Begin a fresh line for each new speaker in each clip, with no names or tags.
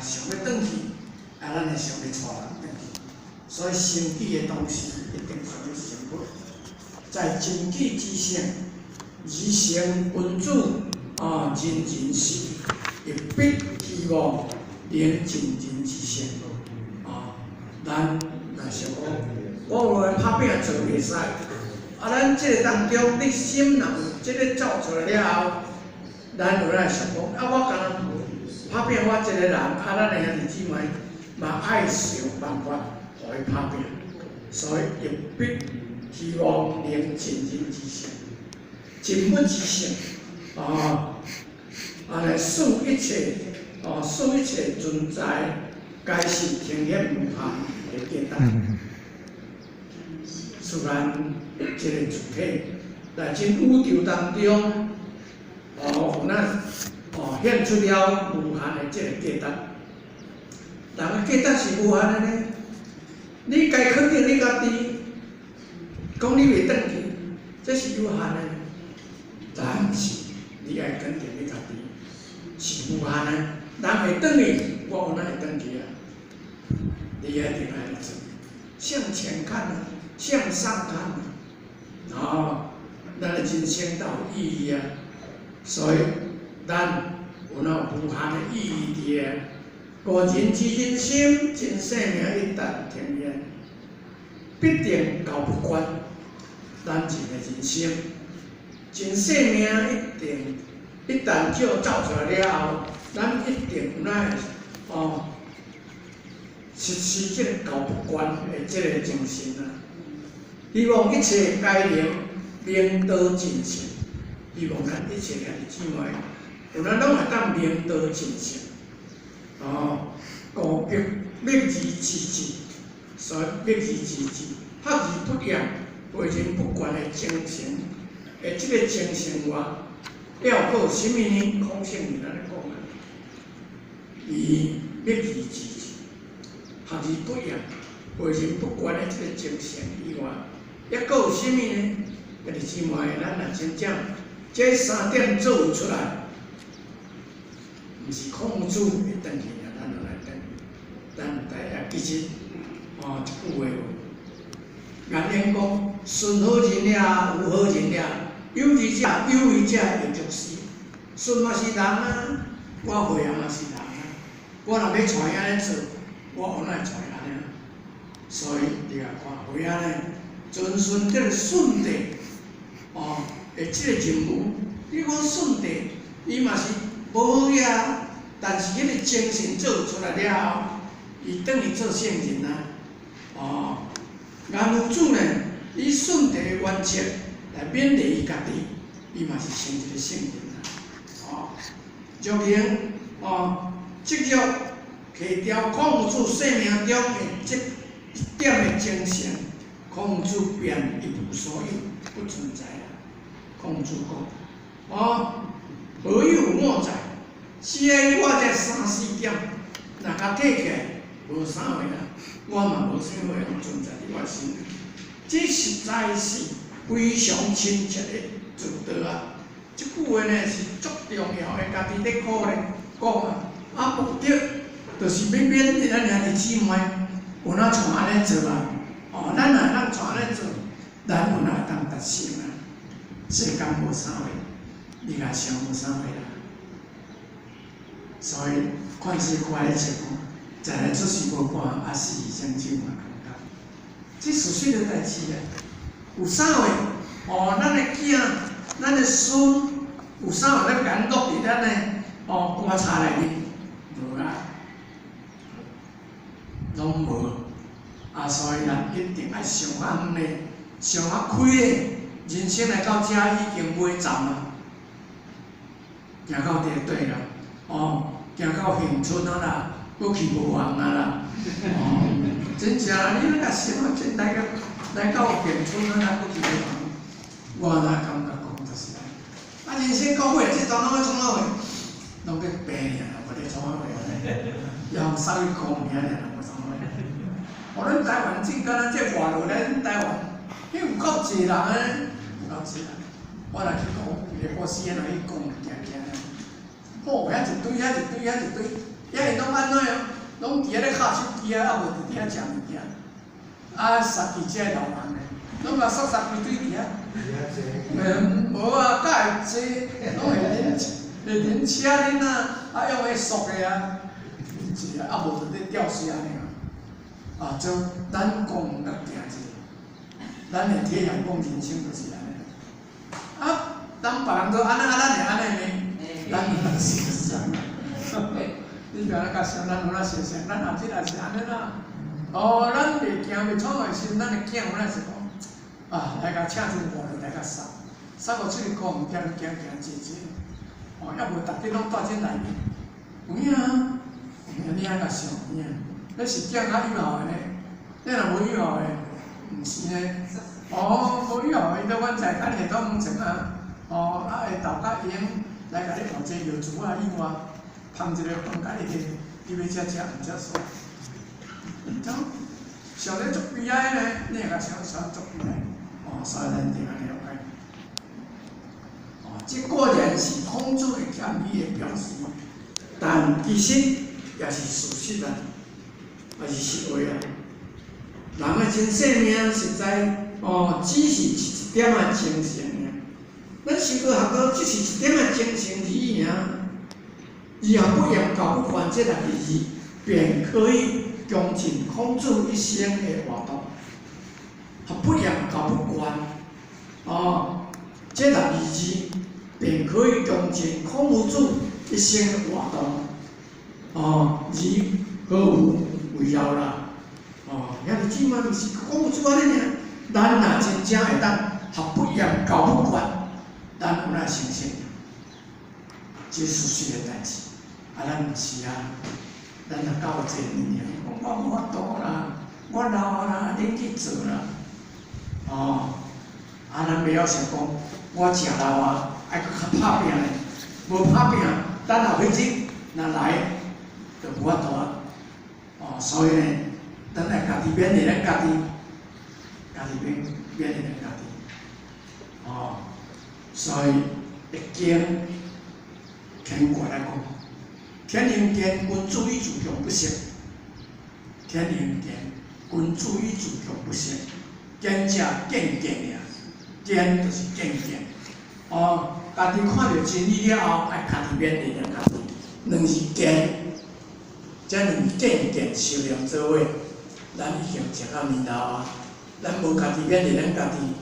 想要转去，咱会想要带人转去。所以生己的东西一定需要成本。在经济之上，以诚君子人人是，亦必希望能人人之善。咱若是讲，我有来拍拼做袂使，咱即个当中，你心若有即个走出来了后，咱就来想讲，我敢若拍拼我一个人，咱的兄弟姊妹嘛爱想办法，互伊拍拼，所以亦必希望能人人之善，尽本之善，来使一切，使一切存在，皆是天险无限。简单，虽然这个主体在真宇宙当中，互咱显出了无限的这个价值。但个价值是无限的呢？你该肯定你家己，讲你袂转去，这是有限的。但是你爱肯定你家己是无限的，人会转去，我有哪会转去啊？你一定要做，向前看，向上看，咱的人生才有意义啊！所以，咱有那无限的意义伫个。个人之人生，真生命一旦停延，必定交不关。咱一个人生，真生命一旦就走出来了后，咱一定有那实施这个交不关的这个精神啊！希望一切皆能明道进行，希望咱一切兄弟姊妹，有咱拢会当明道进行。故必密而自治，所以密而自治，学而不厌，培人不倦的精神，这个精神话了个什么呢？孔圣人安尼讲啊，伊密而自治，学而不厌，培人不倦的这个精神以外，还佫有什么呢？兄弟姊妹，咱若真正这三点做出来，毋是孔子会转去啊，咱就来转去。咱大家其实，一句话，颜渊讲：顺好人也，有好人也；有义者，有为者亦足是。顺嘛是人啊，我会也嘛是人啊。我若要带伊安尼做，我有哪会带安尼？所以你啊看，会安尼遵循这个顺地，的这个任务。你讲顺地，伊嘛是无好呀。但是，迄个精神做出来了后，伊等于做圣人啊！颜夫子呢，以顺地的原则来勉励伊家己，伊嘛是成一个圣人啊！若能积极摕掉孔子生命中的这一点的精神，孔子便一无所有，不存在啊！孔子讲何有莫在？是诶，我这3、4点，若甲摕起来，无啥货啊，我嘛无啥货通存在伫我心里。这实在是非常亲切的做道啊！即句话呢是足重要的，家己咧鼓励讲目的就是要勉励咱兄弟姊妹有哪像安尼做啊！咱若当像安尼做，咱有哪当达成啊？世间无啥货，你若想无啥货啦。所以，看世看咧情况，再来出事无半，也是相亲嘛感觉。这属实的代志啊，有啥话？咱的囝、咱的孙，有啥话咧敢落伫咱的棺材内面？无啦，拢无。所以咱一定爱上暗的、上开的，人生来到遮已经尾站啊，行到第对啦。行到乡村啊啦，搁去无望啊啦，真正你那甲想啊，真来到乡村啊啦，搁去无望，我哪感觉讲就是安尼。人生到尾这段拢要创啥货？拢要病尔，无咧创啥货安尼，要稍微苦命尔，无创啥货。咱台湾真敢若这外落咱台湾，迄有够济人诶，有够济人。我来去讲，伊个护士安怎去讲，行。遐一堆，遐一堆，遐因拢安怎啊，拢伫遐咧敲手机啊，啊无伫遐食物件，啊，杀伫遮老人诶，拢甲杀规堆伫遐。无啊，甲会坐，拢会恁车恁啊用迄塑诶啊，是啊，啊无就咧吊死安尼啊。啊，就咱讲较行者，咱诶体验讲人生就是安尼。啊，当别人都安尼啊，咱会安尼呢？咱有咱事实啊。你别咱甲想，咱有咱事实，咱后日也是安尼啦。哦，咱袂惊袂闯诶时，咱诶囝有咱是讲，啊，来甲请进屋内来甲杀互出去讲物件，行坐坐。哦，要无逐日拢住进内面，有影啊？你安甲想有影？那是囝较有效诶呢，你若无有效诶，毋是呢。哦，无有效，伊在阮在咱下倒门前啊，哦，啊下豆甲盐来甲你熬一个药煮啊以外，芳一个饭甲你摕，你要食毋则煞。咁想咧足悲哀呢，你会甲想足悲哀。哦，所以咱一定要了解。哦，这果然是孔子的建议的表示，但其实也是事实啊。也是实话啊！人诶真生命实在哦，只是一点仔精神尔。咱修道学道只是一点仔精神而已尔。以后不言教不还这两个字，便可以穷尽孔子一生的活动。不言教不还，哦，这两个字便可以穷尽孔子一生的活动。哦，而何无？为了啦，哦，遐日子嘛，就是讲有做安尼尔。咱若真正会当学不厌教不惯，咱有咱成成，这事实的代志。啊，咱毋是啊，咱若教这年尔，讲我无法度啦，我老啊啦，恁去做啦。哦，啊，咱袂晓想讲，我食老啊，爱搁较拍拼咧，无拍拼，等后日子若来，就无法度啊。哦，所以呢，咱来家己勉励咱家己，家己勉励咱家己。哦，所以《易经》乾卦来讲，天行健，君子以自强不息。天行健，君子以自强不息。健者健健尔，健就是健健。哦，家己看到真理了后，爱家己勉励咱家己，两是健。这两件件修炼做伙，咱已经食到年头啊！咱无家己勉励咱家己，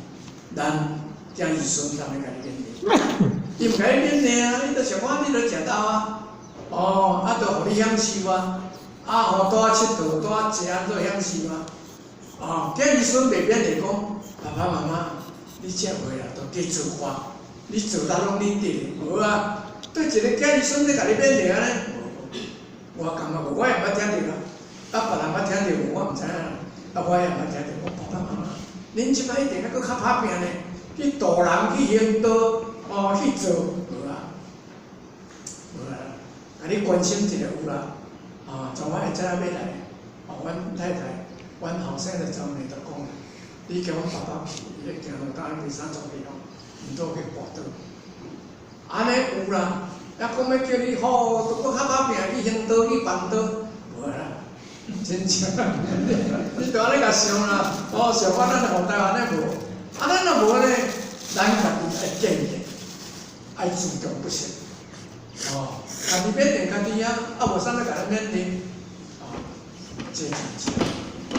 咱这是孙怎么家己勉励？伊毋家己勉励啊！伊都想看你都食到啊！哦，啊，都互你享受啊！啊，互带佚佗，带食安怎享受啊？哦，这伊孙袂勉励讲，爸爸妈妈，你这回啦，都计做法，你做到拢你得，无啊！对一个囝伊孙在家己勉励安尼。我感觉我也捌听着啦，啊，别人捌听着无，我毋知影啦。啊，我也捌听着，我爸爸妈妈，恁即摆一定还佫较拍拼呢，去导人去行道，哦，去做，无啊，无啊，啊，你关心一下有啦，啊，从我会知影要来，哦，阮太太，阮后生就昨暝就讲，你叫阮爸爸去，伊咧行路当然袂啥做袂咯，毋倒去跋倒，安尼有啦。也讲要叫你好，都搁较拍拼去行道去办道，无啦，真正，你着安尼甲想啦，哦，想法咱后台安尼无，啊，咱若无呢，咱家己爱健健，爱自强不息，哦，家己勉励家己啊，啊无啥物甲咱勉励，哦，这真正，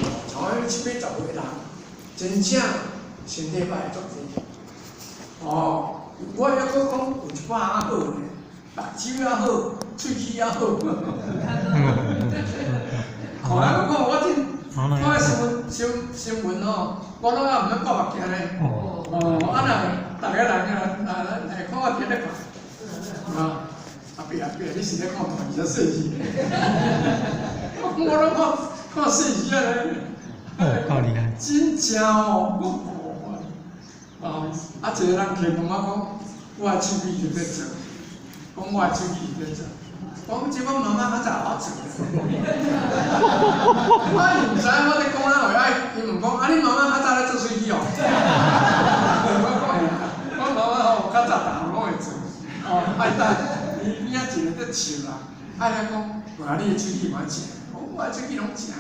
哦，像迄7、80岁人，真正身体歹足济，哦，我还佫讲有一把仔好呢。目睭也好，喙齿也好。后来我讲我新闻哦，我拢也毋免挂目镜咧。哦，啊若逐个人来看我伫咧看，啊，阿伯，你是咧看大字啊细字？我拢看细字啊咧。哦，够厉害。真正哦，啊，一个人客问我讲，我的手机就在做。讲我的手机在做，讲即我妈妈较早我做。我毋知我咧讲哪话，伊问讲，啊你妈妈较早咧做手机哦？我妈妈吼较早逐项拢会做，哦，爱等伊边仔一个在笑啦，
啊，咱讲，哇，你的手机嘛食，我的手机拢食，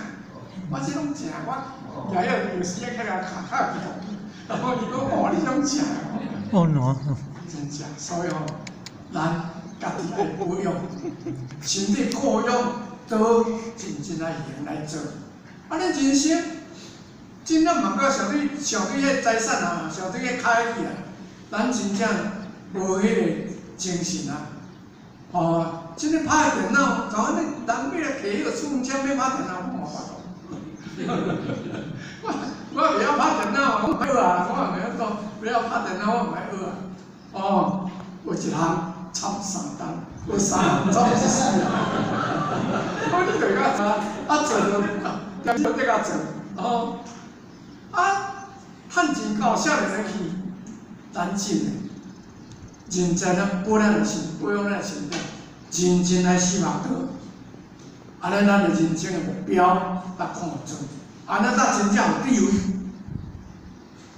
我这拢食，我也有时仔起来卡卡比较低，然后伊讲哇，你种食
哦喏，
真正，所以吼，咱家己爱保养，身体保养都真正来用来做。啊，咱人生真正嘛到上对迄财产啊，上对迄开去啊，咱真正无迄个精神啊。哦，真正拍电脑，像阮人要来摕迄个出门签要拍电脑，我无法度。我袂晓拍电脑，我唔爱学啊，我袂晓讲，袂晓拍电脑，我唔爱学啊。哦，有一项插3档，有3项插4啊。我你着甲做着，点这甲做，哦，趁钱到少年人去，咱真诶，认真啊，保养咱的身体，认真来死目标，安尼咱的人生的目标来看准，安尼才真正有智慧，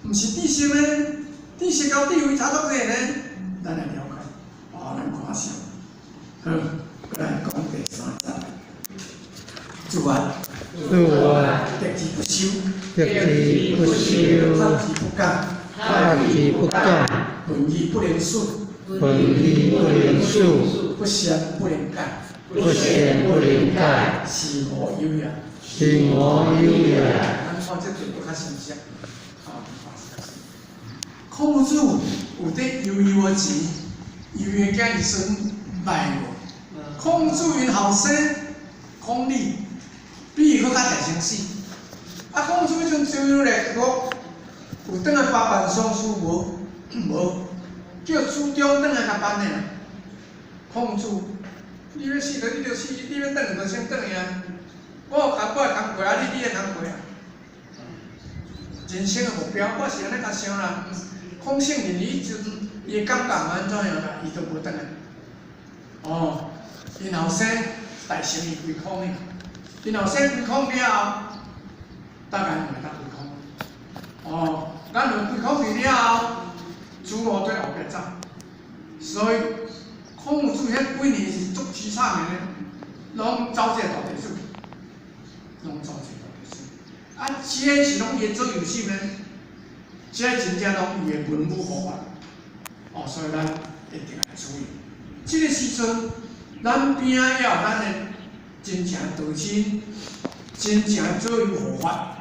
毋是知识呢，知识甲智慧差足济呢，咱来了解，哦，咱看啥？好，来讲第3集。自我，得志不修，
得志不修，
克己不干，
克己不干，
本义不能顺，
本义不能恕，
不贤不能改，
不贤不能改，
是我有也，
是我有也。
咱看这段较详细，孔子有得悠悠的钱，悠悠囝儿孙卖我。孔子因后生，孔鲤比伊搁较大声死。啊，孔子迄阵周游列国，有转来发办丧事无？无，叫朱中转来甲办的啦。孔子，你要死就你就死，你要转就先转去啊。我有工过啊，你会工过啊。人生的目标，我是安尼甲想啦。孔圣人伊就伊感觉安怎样啦，伊都无转来。哦，因后生大成伊归孔呢，因后生归孔了后，当然会当归孔。哦，咱落归孔去了后，诸罗对后壁走，所以孔子遐几年是足凄惨的，拢走这个大地主，拢走这个大地主。啊，这是拢言做有心呢，这真正拢伊的文武护法。哦，所以咱一定要注意。这个时阵，咱边仔也有咱的真正道亲，真正做有护法。